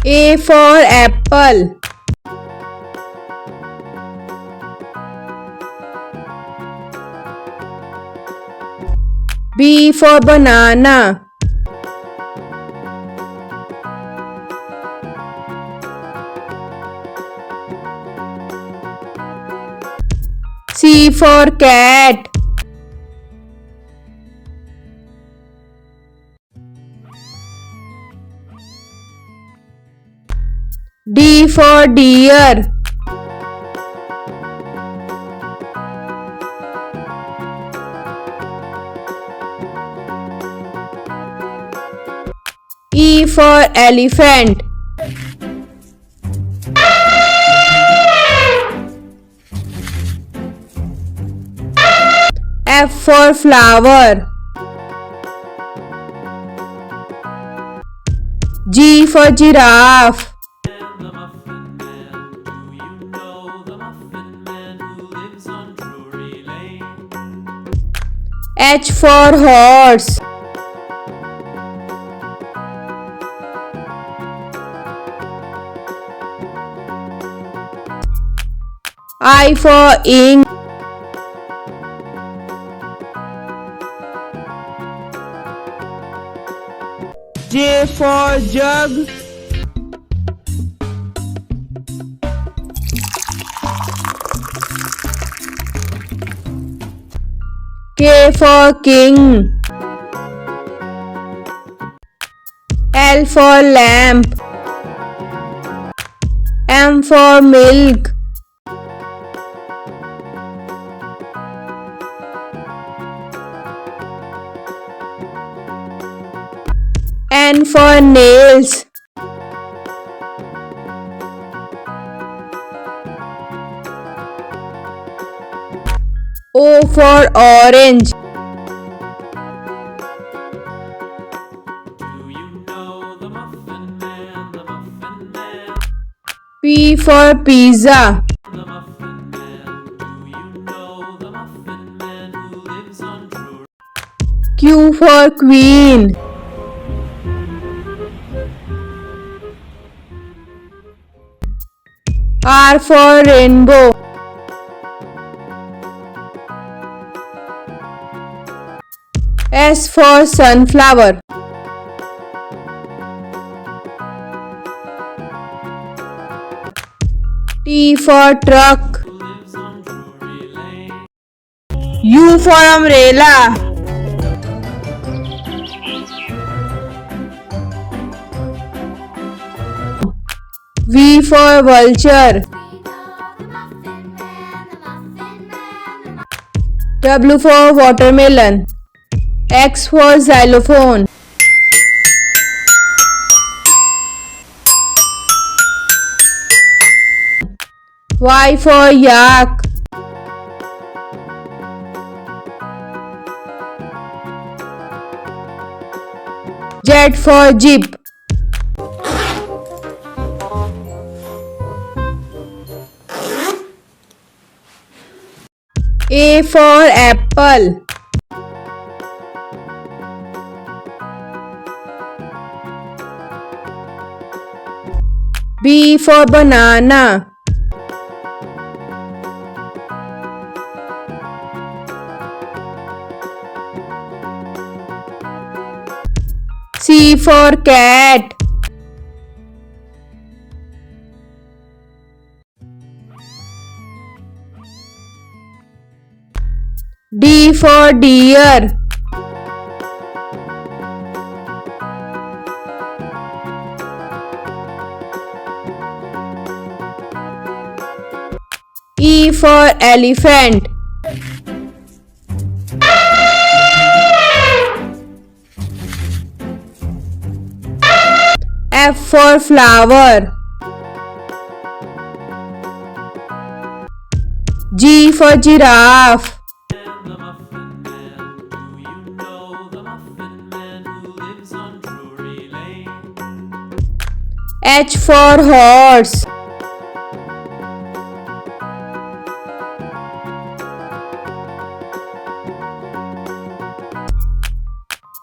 A for apple. B for banana. C for cat. D for deer. E for elephant. F for flower. G for giraffe. H for horse. I for ink. J for jug. K for king. L for lamp. M for milk. N for nails. O for orange. P for pizza. Q for queen. R for rainbow. S for sunflower. T for truck. U for umbrella. V for vulture. W for watermelon. X for xylophone. Y for yak. Z for jeep. A for apple. B for banana. C for cat. D for deer. E for elephant. F for flower. G for giraffe. H for horse.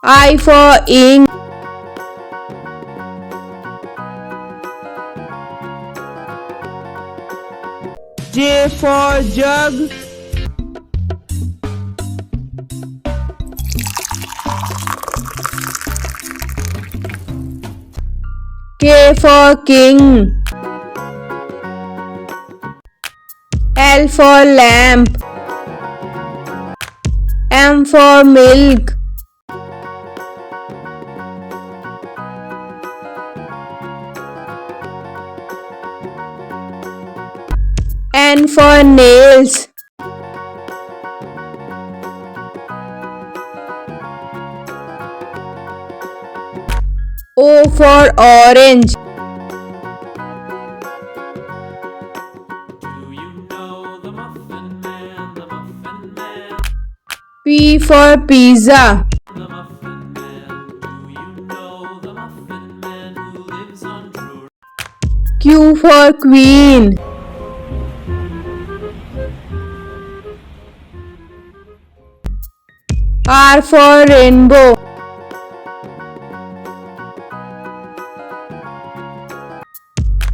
I for ink. J for jug. K for king. L for lamp. M for milk. N for nails. O for orange. Do you know the Muffin Man, the Muffin Man? P for pizza. The Muffin Man. Do you know the Muffin Man who lives on Drury? Q for queen. R for rainbow.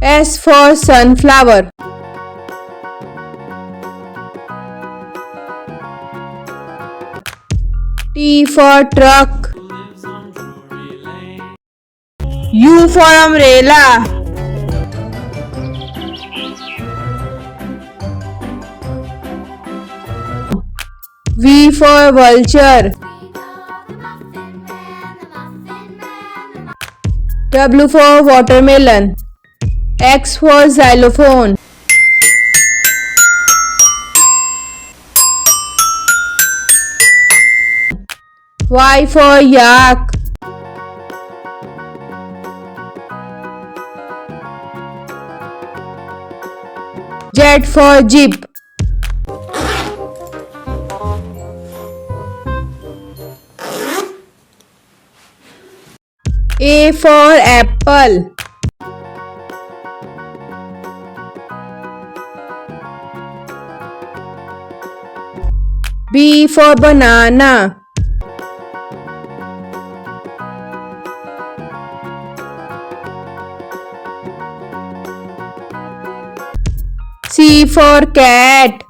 S for sunflower. T for truck. Who lives on Drury Lane? U for umbrella. V for vulture. W for watermelon. X for xylophone. Y for yak. Z for jeep. A for apple. B for banana. C for cat.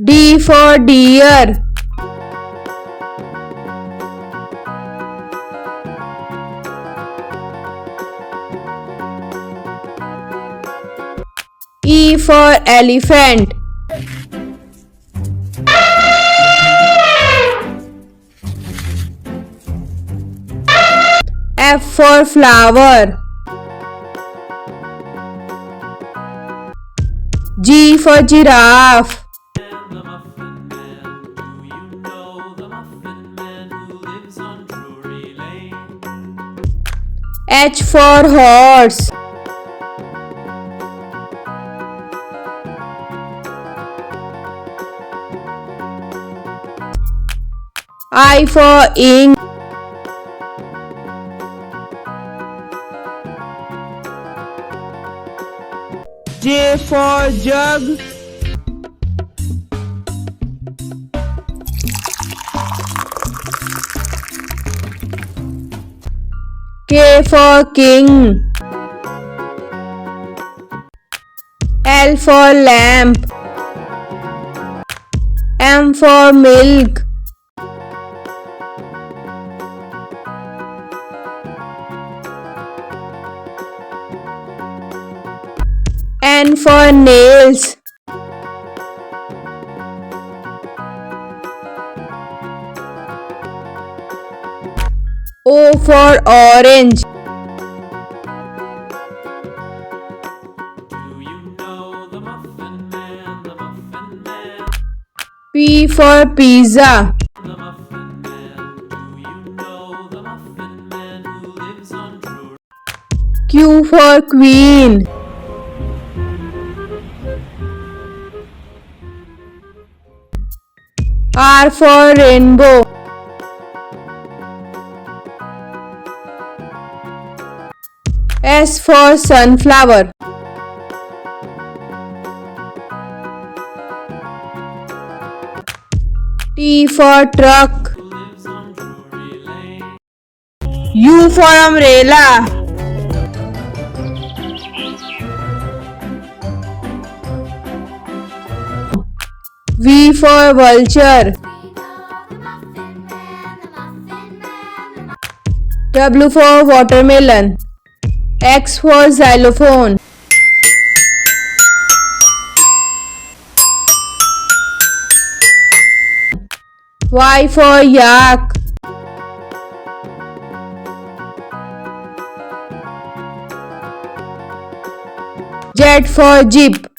D for deer. E for elephant. F for flower. G for giraffe. The Muffin Man. Do you know the Muffin Man who lives on Drury Lane? H for horse. I for ink. J for jug. K for king. L for lamp. M for milk. N for nails. O for orange. Do you know the Muffin Man, the Muffin Man? P for pizza. The Muffin Man. Do you know the Muffin Man who lives on Drury? Q for queen. R for rainbow. S for sunflower. T for truck. U for umbrella. V for vulture. W for watermelon. X for xylophone. Y for yak. Z for jeep.